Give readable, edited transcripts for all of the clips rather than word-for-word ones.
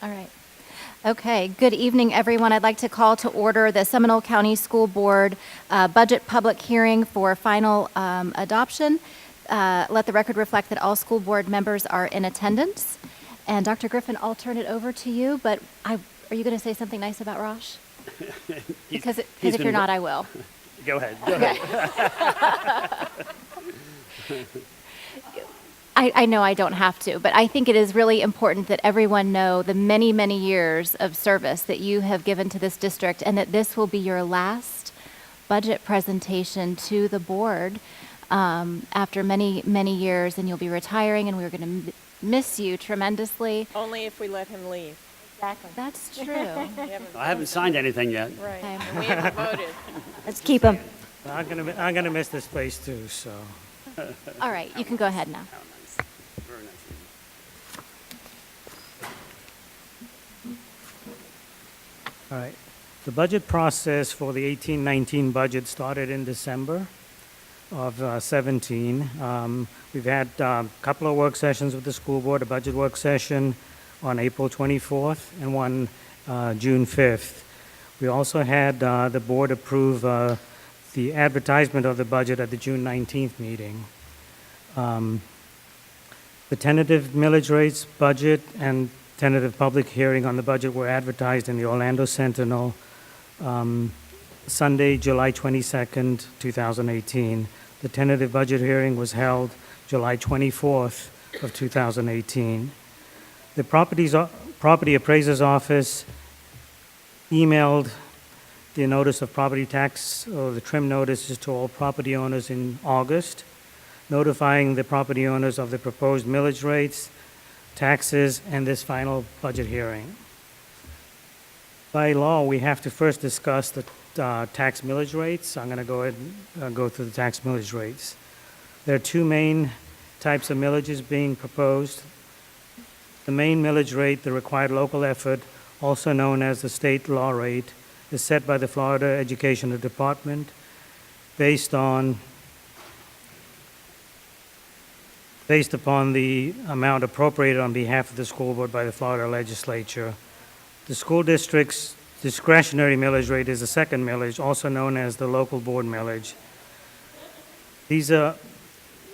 All right. Okay, good evening, everyone. I'd like to call to order the Seminole County School Board budget public hearing for final adoption. Let the record reflect that all school board members are in attendance. And Dr. Griffin, I'll turn it over to you, but are you going to say something nice about Rosh? Because if you're not, I will. Go ahead. Go ahead. I know I don't have to, but I think it is really important that everyone know the many, many years of service that you have given to this district, and that this will be your last budget presentation to the board after many, many years, and you'll be retiring, and we're going to miss you tremendously. Only if we let him leave. Exactly. That's true. I haven't signed anything yet. Right. Okay. And we haven't voted. Let's keep him. I'm gonna miss this place too, so. All right, you can go ahead now. Oh, nice. Very nice. All right. The budget process for the 18-19 budget started in December of 17. We've had a couple of work sessions with the school board, a budget work session on April 24th and one June 5th. We also had the board approve the advertisement of the budget at the June 19th meeting. The tentative millage rates, budget, and tentative public hearing on the budget were advertised in the Orlando Sentinel Sunday, July 22nd, 2018. The tentative budget hearing was held July 24th of 2018. The property appraiser's office emailed the notice of property tax, or the trim notices, to all property owners in August, notifying the property owners of the proposed millage rates, taxes, and this final budget hearing. By law, we have to first discuss the tax millage rates. I'm going to go ahead and go through the tax millage rates. There are two main types of millages being proposed. The main millage rate, the required local effort, also known as the state law rate, is set by the Florida Educational Department based upon the amount appropriated on behalf of the school board by the Florida legislature. The school district's discretionary millage rate is the second millage, also known as the local board millage. These are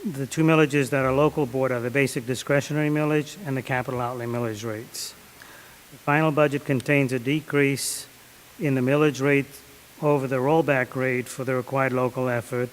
the two millages that are local board are the basic discretionary millage and the capital outlay millage rates. The final budget contains a decrease in the millage rate over the rollback rate for the required local effort,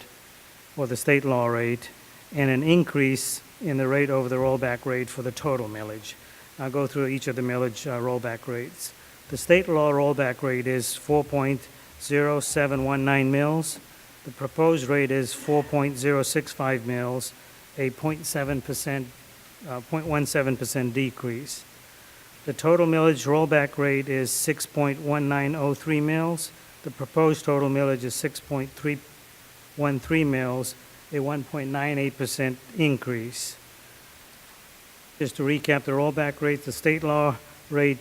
or the state law rate, and an increase in the rate over the rollback rate for the total millage. I'll go through each of the millage rollback rates. The state law rollback rate is 4.0719 mils. The proposed rate is 4.065 mils, a 0.17% decrease. The total millage rollback rate is 6.1903 mils. The proposed total millage is 6.313 mils, a 1.98% increase. Just to recap the rollback rate, the state law rate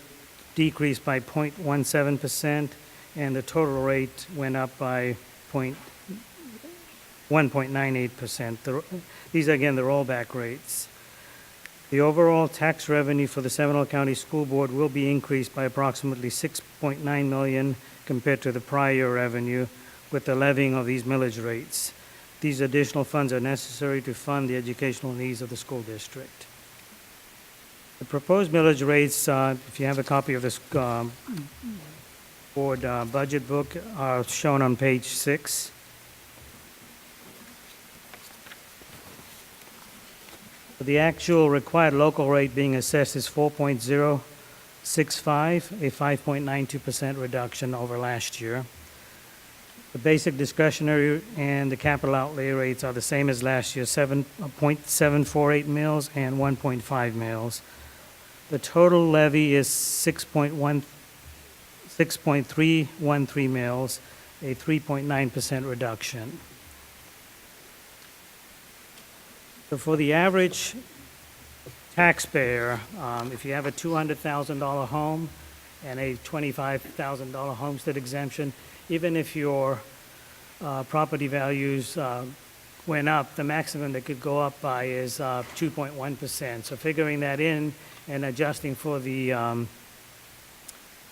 decreased by 0.17%, and the total rate went up by 1.98%. These are, again, the rollback rates. The overall tax revenue for the Seminole County School Board will be increased by approximately $6.9 million compared to the prior year revenue with the levying of these millage rates. These additional funds are necessary to fund the educational needs of the school district. The proposed millage rates, if you have a copy of this board budget book, are shown on page 6. The actual required local rate being assessed is 4.065, a 5.92% reduction over last year. The basic discretionary and the capital outlay rates are the same as last year, 7.748 mils and 1.5 mils. The total levy is 6.313 mils, a 3.9% reduction. So for the average taxpayer, if you have a $200,000 home and a $25,000 homestead exemption, even if your property values went up, the maximum that could go up by is 2.1%. So figuring that in and adjusting for the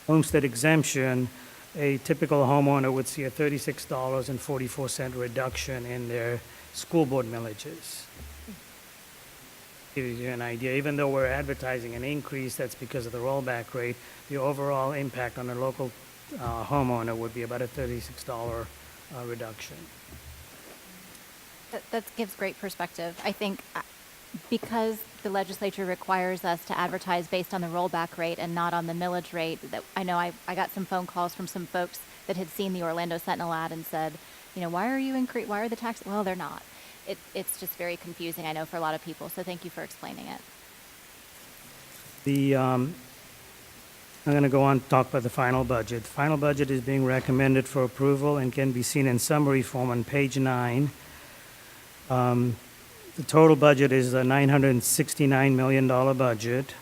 homestead exemption, a typical homeowner would see a $36.44 reduction in their school board millages. Give you an idea, even though we're advertising an increase, that's because of the rollback rate, the overall impact on a local homeowner would be about a $36 reduction. That gives great perspective. I think because the legislature requires us to advertise based on the rollback rate and not on the millage rate, that I know I got some phone calls from some folks that had seen the Orlando Sentinel ad and said, why are the taxes? Well, they're not. It's just very confusing, I know, for a lot of people. So thank you for explaining it. I'm going to go on to talk about the final budget. The final budget is being recommended for approval and can be seen in summary form on page 9. The total budget is a $969 million budget.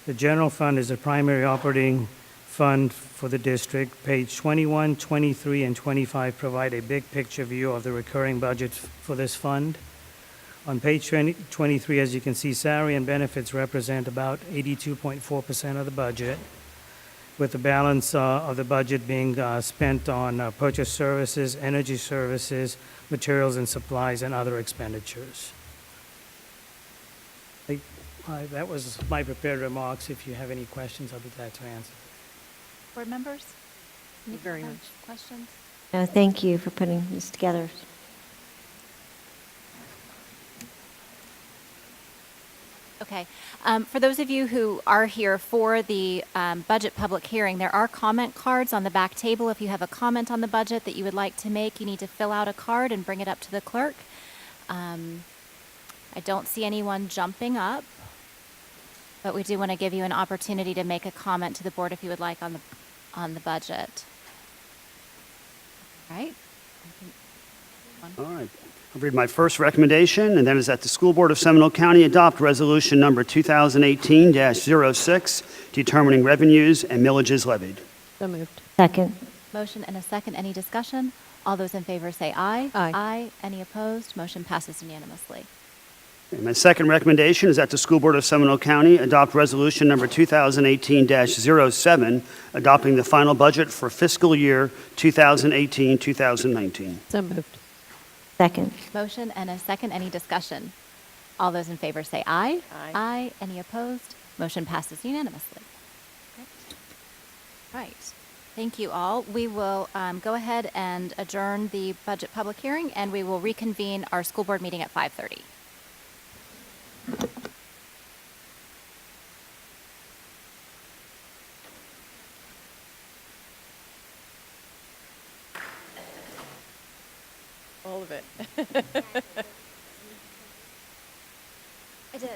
The general fund is the primary operating fund for the district. Page 21, 23, and 25 provide a big picture view of the recurring budget for this fund. On page 23, as you can see, salary and benefits represent about 82.4% of the budget, with the balance of the budget being spent on purchase services, energy services, materials and supplies, and other expenditures. That was my prepared remarks. If you have any questions, I'll be glad to answer. Board members? Any Very much. questions? No, thank you for putting this together. Okay. For those of you who are here for the budget public hearing, there are comment cards on the back table. If you have a comment on the budget that you would like to make, you need to fill out a card and bring it up to the clerk. I don't see anyone jumping up, but we do want to give you an opportunity to make a comment to the board if you would like on the budget. All right. All right. I'll read my first recommendation, and that is that the School Board of Seminole County adopt Resolution Number 2018-06, determining revenues and millages levied. So moved. Second. Motion and a second. Any discussion? All those in favor say aye. Aye. Aye. Any opposed? Motion passes unanimously. And my second recommendation is that the School Board of Seminole County adopt Resolution Number 2018-07, adopting the final budget for fiscal year 2018-2019. So moved. Second. Motion and a second. Any discussion? All those in favor say aye. Aye. Aye. Any opposed? Motion passes unanimously. Right. Thank you all. We will go ahead and adjourn the budget public hearing, and we will reconvene our school board meeting at 5:30. All of it. I did.